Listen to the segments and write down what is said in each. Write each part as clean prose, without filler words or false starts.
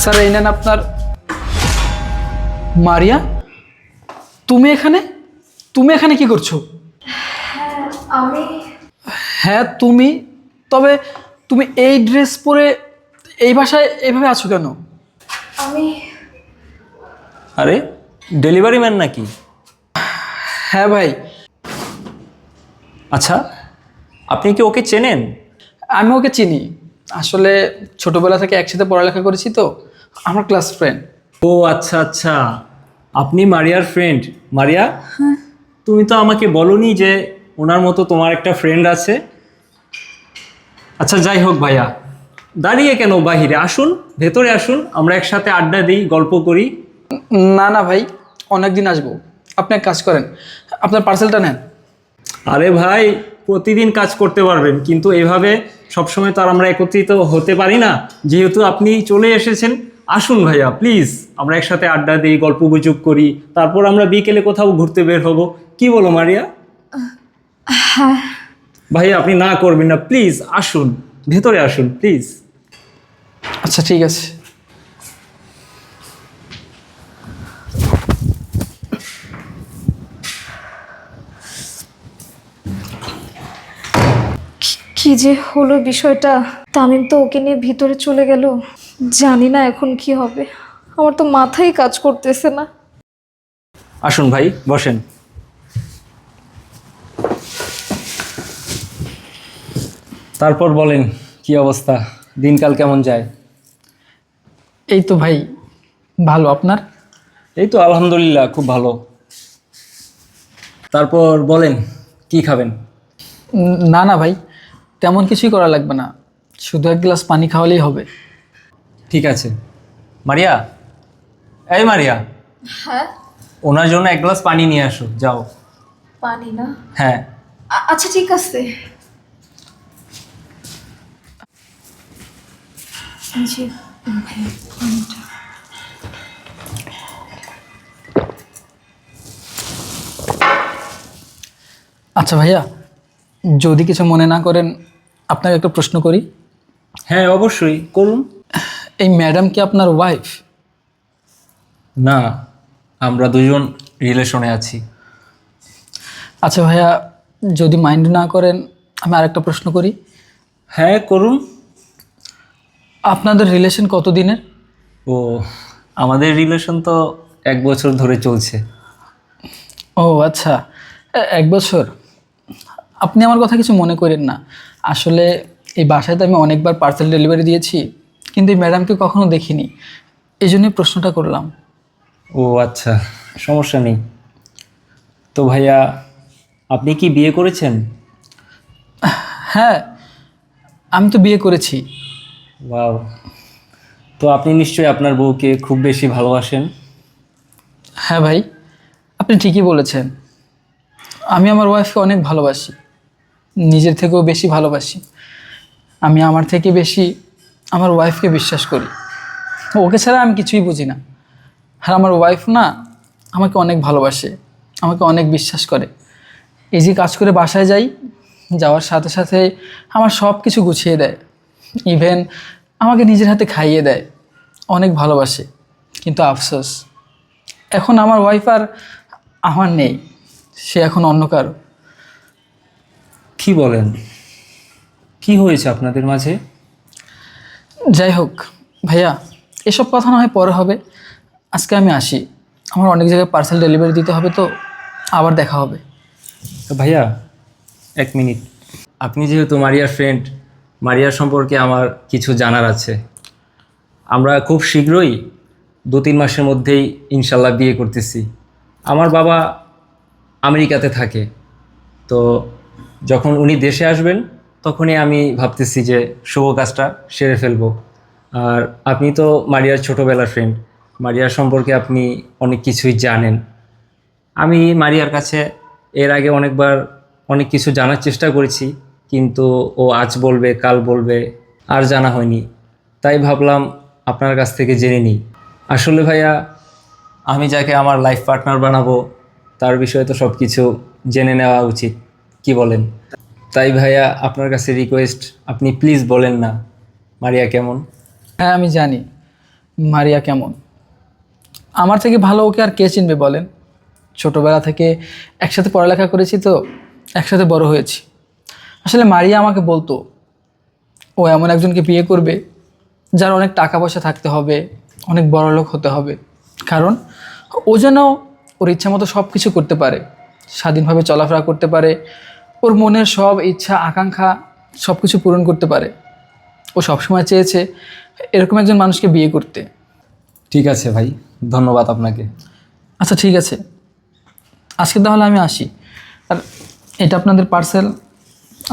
Sir এই নেন আপনার। মারিয়া, তুমি এখানে তুমি এখানে কি করছো? আমি হ্যাঁ তুমি, তবে তুমি এই ড্রেস পরে এই বাসায় এইভাবে আছো কেন? আমি আরে ডেলিভারি ম্যান নাকি? হ্যাঁ ভাই, আচ্ছা, আপনি কি ওকে চেনেন? আমি ওকে চিনি। আসলে ছোটবেলা থেকে একসাথে পড়ালেখা করেছি তো, আমার ক্লাস ফ্রেন্ড। ও আচ্ছা আচ্ছা, আপনি মারিয়ার ফ্রেন্ড। মারিয়া, তুমি তো আমাকে বলোনি যে ওনার মতো তোমার একটা ফ্রেন্ড আছে। আচ্ছা যাই হোক ভাইয়া, দাঁড়িয়ে কেন, বাহিরে আসুন, ভেতরে আসুন, আমরা একসাথে আড্ডা দিই, গল্প করি। না না ভাই, অনেক দিন আসবো। আপনি এক কাজ করেন, আপনার পার্সেলটা নেন। আরে ভাই, প্রতিদিন কাজ করতে পারবেন, কিন্তু এভাবে সবসময় তো আর আমরা একত্রিত হতে পারি না। যেহেতু আপনি চলে এসেছেন, আসুন ভাইয়া প্লিজ, আমরা একসাথে আড্ডা দিই, গল্প গুজব করি, তারপর আমরা বিকেলে কোথাও ঘুরতে বের হব। কি বলো মারিয়া? ভাইয়া আপনি না করবেন না, প্লিজ আসুন, ভেতরে আসুন প্লিজ। আচ্ছা ঠিক আছে। কি যে হলো বিষয়টা, তামিম তো ওকে নিয়ে ভিতরে চলে গেল। জানি না এখন কি হবে, আমার তো মাথাই কাজ করতেছে না। আসুন ভাই, বসেন। তারপর বলেন, কি অবস্থা, দিনকাল কেমন যায়? এই তো ভাই ভালো, আপনার? এই তো আলহামদুলিল্লাহ, খুব ভালো। তারপর বলেন, কি খাবেন? না না ভাই, তেমন কিছুই করা লাগবে না, শুধু এক গ্লাস পানি খাওয়ালেই হবে। ঠিক আছে। মারিয়া, এই মারিয়া, হ্যাঁ, ওনার জন্য এক গ্লাস পানি নিয়ে আসো, যাও। পানি না? হ্যাঁ। আচ্ছা ঠিক আছে। এই যে ভাই, পানিটা। আচ্ছা ভাইয়া, যদি কিছু মনে না করেন, আপনাকে একটা প্রশ্ন করি। হ্যাঁ অবশ্যই করুন। এই ম্যাডাম কি আপনার ওয়াইফ? না, আমরা দুজন রিলেশনে আছি। আচ্ছা ভাইয়া, যদি মাইন্ড না করেন, আমি আরেকটা প্রশ্ন করি। হ্যাঁ করুন। আপনাদের রিলেশন কত দিনের? ও, আমাদের রিলেশন তো 1 বছর ধরে চলছে। ও আচ্ছা, 1 বছর। আপনি আমার কথা কিছু মনে করেন না। আসলে এই বাসায় তো আমি অনেকবার পার্সেল ডেলিভারি দিয়েছি, কিন্তু এই ম্যাডামকে কখনো দেখিনি, এই জন্যই প্রশ্নটা করলাম। ও আচ্ছা, সমস্যা নেই। তো ভাইয়া, আপনি কি বিয়ে করেছেন? হ্যাঁ, আমি তো বিয়ে করেছি। ওয়াও, তো আপনি নিশ্চয়ই আপনার বউকে খুব বেশি ভালোবাসেন। হ্যাঁ ভাই, আপনি ঠিকই বলেছেন। আমি আমার ওয়াইফকে অনেক ভালোবাসি, নিজের থেকেও বেশি ভালোবাসি। আমি আমার থেকে বেশি আমার ওয়াইফকে বিশ্বাস করি। ওকে ছাড়া আমি কিছুই বুঝি না। আর আমার ওয়াইফ না, আমাকে অনেক ভালোবাসে, আমাকে অনেক বিশ্বাস করে। এই যে কাজ করে বাসায় যাই, যাওয়ার সাথে সাথে আমার সব কিছু গুছিয়ে দেয়, ইভেন আমাকে নিজের হাতে খাইয়ে দেয়, অনেক ভালোবাসে। কিন্তু আফসোস, এখন আমার ওয়াইফ আর আমার নেই, সে এখন অন্য কারো। কি বলেন, কি হয়েছে আপনাদের মাঝে? যাই হোক ভাইয়া, এসব কথা না হয় পরে হবে। আজকে আমি আসি, আমার অনেক জায়গায় পার্সেল ডেলিভারি দিতে হবে, তো আবার দেখা হবে। তো ভাইয়া, 1 মিনিট। আপনি যেহেতু মারিয়ার ফ্রেন্ড, মারিয়ার সম্পর্কে আমার কিছু জানার আছে। আমরা খুব শীঘ্রই 2-3 মাসের মধ্যেই ইনশাল্লাহ বিয়ে করতেছি। আমার বাবা আমেরিকাতে থাকে, তো যখন উনি দেশে আসবেন তখনই আমি ভাবতেছি যে শুভ কাজটা সেরে ফেলবো। আর আপনি তো মারিয়ার ছোটোবেলার ফ্রেন্ড, মারিয়ার সম্পর্কে আপনি অনেক কিছুই জানেন। আমি মারিয়ার কাছে এর আগে অনেকবার অনেক কিছু জানার চেষ্টা করেছি, কিন্তু ও আজ বলবে কাল বলবে, আর জানা হয়নি। তাই ভাবলাম আপনার কাছ থেকে জেনে নিই। আসলে ভাইয়া, আমি যাকে আমার লাইফ পার্টনার বানাবো তার বিষয়ে তো সব কিছু জেনে নেওয়া উচিত, কি বলেন? তাই ভাইয়া, আপনার কাছে রিকোয়েস্ট, আপনি প্লিজ বলেন না মারিয়া কেমন। হ্যাঁ আমি জানি, মারিয়া কেমন। আমার থেকে ভালো ওকে আর কে চিনবে বলেন। ছোটোবেলা থেকে একসাথে পড়ালেখা করেছি, তো একসাথে বড় হয়েছি। আসলে মারিয়া আমাকে বলতো ও এমন একজনকে বিয়ে করবে যার অনেক টাকা পয়সা থাকতে হবে, অনেক বড়লোক হতে হবে, কারণ ও যেন ওর ইচ্ছা মতো সব কিছু করতে পারে, স্বাধীনভাবে চলাফেরা করতে পারে, ওর মনের সব ইচ্ছা আকাঙ্ক্ষা সব কিছু পূরণ করতে পারে। ও সবসময় চেয়েছে এরকম একজন মানুষকে বিয়ে করতে। ঠিক আছে ভাই, ধন্যবাদ আপনাকে। আচ্ছা ঠিক আছে, আজকে তাহলে আমি আসি। আর এটা আপনাদের পার্সেল,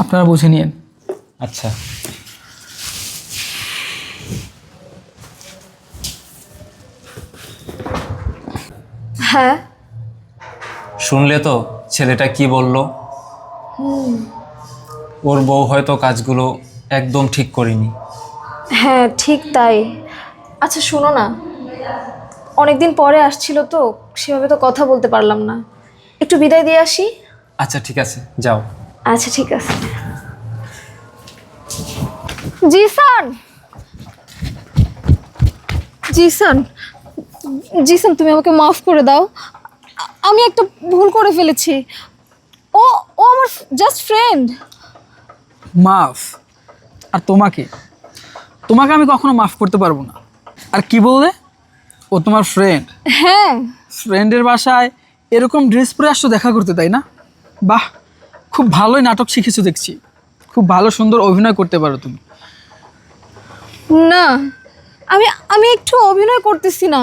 আপনারা বুঝে নিন। আচ্ছা। হ্যাঁ। শুনলে তো ছেলেটা কি বলল? ওর বউ হয়তো কাজগুলো একদম ঠিক করেনি। হ্যাঁ ঠিক তাই। আচ্ছা শোনো না, অনেকদিন পরে আসছিল তো সেভাবে তো কথা বলতে পারলাম না, একটু বিদায় দিয়ে আসি। আচ্ছা ঠিক আছে, যাও। আচ্ছা ঠিক আছে। জিসান, জিসান, জিসান তুমি আমাকে মাফ করে দাও। আমি একটা ভুল করে ফেলেছি। ও ও আমার জাস্ট ফ্রেন্ড। মাফ? আর তোমাকে তোমাকে আমি কখনো মাফ করতে পারবো না। আর কি বললে? ও তোমার ফ্রেন্ড? হ্যাঁ। ফ্রেন্ডের বাসায় এরকম ড্রেস পরে আসছো দেখা করতে, তাই না? বাহ, খুব ভালোই নাটক শিখেছো দেখছি, খুব ভালো সুন্দর অভিনয় করতে পারো তুমি। না, আমি আমি একটু অভিনয় করতেছি না।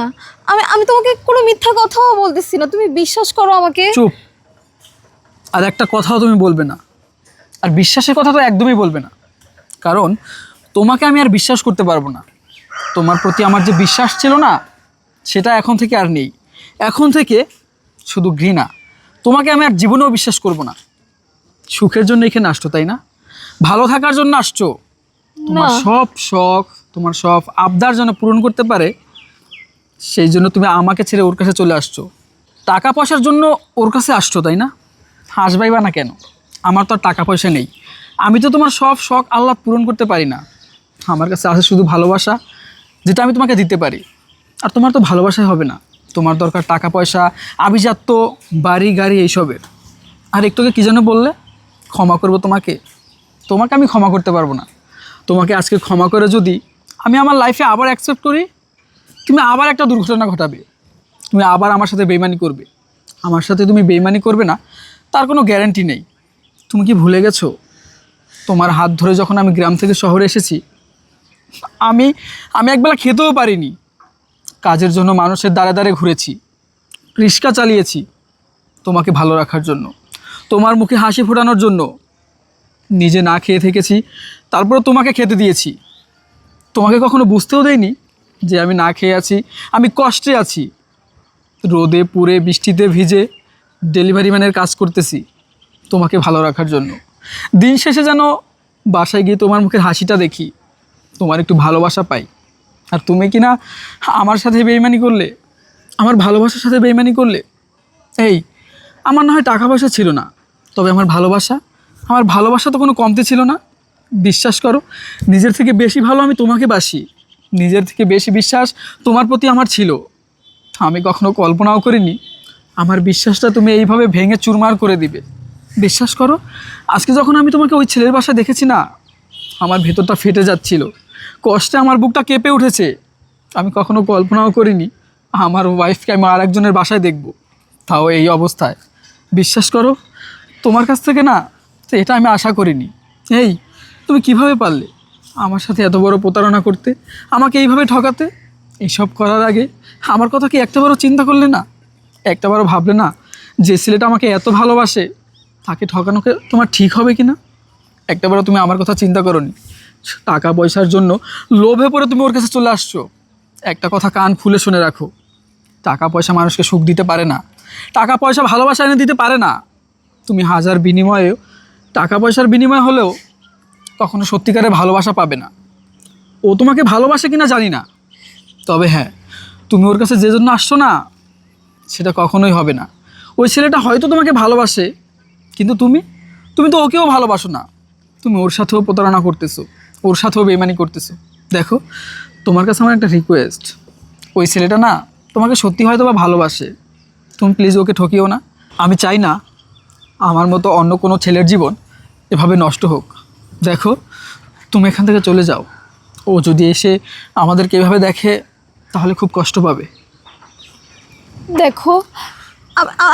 আমি আমি তোমাকে কোনো মিথ্যা কথাও বলতেছি না, তুমি বিশ্বাস করো আমাকে। চুপ। আর একটা কথাও তুমি বলবে না, আর বিশ্বাসের কথা তো একদমই বলবে না, কারণ তোমাকে আমি আর বিশ্বাস করতে পারবো না। তোমার প্রতি আমার যে বিশ্বাস ছিল না, সেটা এখন থেকে আর নেই। এখন থেকে শুধু ঘৃণা। তোমাকে আমি আর জীবনেও বিশ্বাস করব না। সুখের জন্য এখানে আসছো, তাই না? ভালো থাকার জন্য আসছো। তোমার না। সব শখ, তোমার সব আবদার যেন পূরণ করতে পারে, সেই জন্য তুমি আমাকে ছেড়ে ওর কাছে চলে আসছো। টাকা পয়সার জন্য ওর কাছে আসছো, তাই না? হাসবাই বা না কেন? আমার তো আর টাকা পয়সা নেই, আমি তো তোমার সব শখ আল্লাহ পূরণ করতে পারি না। আমার কাছে আছে শুধু ভালোবাসা, যেটা আমি তোমাকে দিতে পারি। আর তোমার তো ভালোবাসাই হবে না, তোমার দরকার টাকা পয়সা, আভিজাত্য, বাড়ি গাড়ি এইসবের। আর একটুকে কী যেন বললে, ক্ষমা করবো তোমাকে? তোমাকে আমি ক্ষমা করতে পারবো না। তোমাকে আজকে ক্ষমা করে যদি আমি আমার লাইফে আবার অ্যাকসেপ্ট করি, তুমি আবার একটা দুর্ঘটনা ঘটাবে, তুমি আবার আমার সাথে বেইমানি করবে। আমার সাথে তুমি বেইমানি করবে না তার কোনো গ্যারান্টি নেই। তুমি কি ভুলে গেছো, তোমার হাত ধরে যখন আমি গ্রাম থেকে শহরে এসেছি, আমি আমি একবেলা খেতেও পারিনি। কাজের জন্য মানুষের দ্বারে দ্বারে ঘুরেছি, রিক্সা চালিয়েছি তোমাকে ভালো রাখার জন্য, তোমার মুখে হাসি ফোটানোর জন্য। নিজে না খেয়ে থেকেছি, তারপরে তোমাকে খেতে দিয়েছি। তোমাকে কখনো বুঝতেও দেয়নি যে আমি না খেয়ে আছি, আমি কষ্টে আছি। রোদে পুড়ে বৃষ্টিতে ভিজে ডেলিভারি ম্যানের কাজ করতেছি তোমাকে ভালো রাখার জন্য। দিন শেষে যেন বাসায় গিয়ে তোমার মুখের হাসিটা দেখি, তোমার একটু ভালোবাসা পাই। আর তুমি কি না আমার সাথে বেইমানি করলে, আমার ভালোবাসার সাথে বেইমানি করলে। এই, আমার না হয় টাকা পয়সা ছিল না, তবে আমার ভালোবাসা তো কোনো কমতি ছিল না। বিশ্বাস করো, নিজের থেকে বেশি ভালো আমি তোমাকে বাসি, নিজের থেকে বেশি বিশ্বাস তোমার প্রতি আমার ছিল। আমি কখনো কল্পনাও করিনি আমার বিশ্বাসটা তুমি এইভাবে ভেঙে চুরমার করে দিবে। বিশ্বাস করো, আজকে যখন আমি তোমাকে ওই ছেলের বাসায় দেখেছি না, আমার ভেতরটা ফেটে যাচ্ছিল, কষ্টে আমার বুকটা কেঁপে উঠেছে। আমি কখনো কল্পনাও করিনি আমার ওয়াইফকে আমি আর একজনের বাসায় দেখব, তাও এই অবস্থায়। বিশ্বাস করো, তোমার কাছ থেকে না তো এটা আমি আশা করিনি। এই, তুমি কিভাবে পারলে আমার সাথে এত বড় প্রতারণা করতে, আমাকে এইভাবে ঠকাতে? এইসব করার আগে আমার কথা কি একটাবারও চিন্তা করলে না? একটাবারও ভাবলে না যে ছেলেটা আমাকে এত ভালোবাসে, তাকে ঠকানোকে তোমার ঠিক হবে কি না? একটাবারও তুমি আমার কথা চিন্তা করোনি? টাকা পয়সার জন্য লোভে পড়ে তুমি ওর কাছে চলে আসছো। একটা কথা কান খুলে শুনে রাখো, টাকা পয়সা মানুষকে সুখ দিতে পারে না, টাকা পয়সা ভালোবাসা এনে দিতে পারে না। তুমি হাজার বিনিময়েও, টাকা পয়সার বিনিময় হলেও কখনো সত্যিকারের ভালোবাসা পাবে না। ও তোমাকে ভালোবাসে কিনা জানি না, তবে হ্যাঁ, তুমি ওর কাছে যে জন্য আসছো না, সেটা কখনোই হবে না। ওই ছেলেটা হয়তো তোমাকে ভালোবাসে, কিন্তু তুমি তো ওকেও ভালোবাসো না। তুমি ওর সাথেও প্রতারণা করতেছো, ওর সাথেও বেইমানি করতেছো। দেখো, তোমার কাছে আমার একটা রিকোয়েস্ট, ওই ছেলেটা না তোমাকে সত্যি হয়তো বা ভালোবাসে, তুমি প্লিজ ওকে ঠকিও না। আমি চাই না আমার মতো অন্য কোনো ছেলের জীবন এভাবে নষ্ট হোক। দেখো, তুমি এখান থেকে চলে যাও। ও যদি এসে আমাদেরকে এভাবে দেখে তাহলে খুব কষ্ট পাবে। দেখো,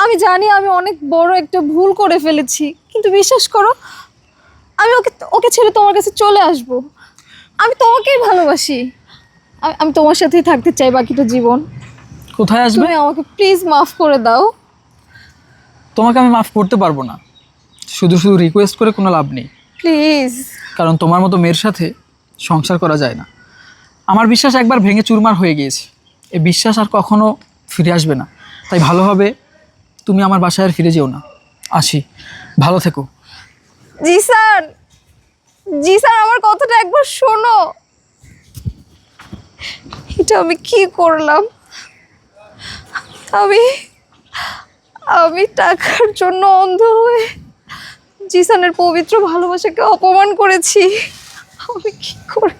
আমি জানি আমি অনেক বড় একটা ভুল করে ফেলেছি, কিন্তু বিশ্বাস করো, আমি ওকে ওকে ছেড়ে তোমার কাছে চলে আসব। আমি তোমাকেই ভালোবাসি। আমি তোমার সাথেই থাকতে চাই বাকিটা জীবন। কোথায় আসবে? তুমি আমাকে প্লিজ মাফ করে দাও। তোমাকে আমি মাফ করতে পারবো না, শুধু শুধু রিকোয়েস্ট করে কোনো লাভ নেই। প্লিজ। কারণ তোমার মতো মেয়ের সাথে সংসার করা যায় না। আমার বিশ্বাস একবার ভেঙে চুরমার হয়ে গিয়েছে, এই বিশ্বাস আর কখনো ফিরে আসবে না। তাই ভালো হবে তুমি আমার বাসায় আর ফিরে যেও না। আসি, ভালো থেকো। জিসান, জিসান, আমার কথাটা একবার শোনো। এটা আমি কি করলাম? আমি আমি টাকার জন্য অন্ধ হয়ে জিসানের পবিত্র ভালোবাসাকে অপমান করেছি। আমি কি করে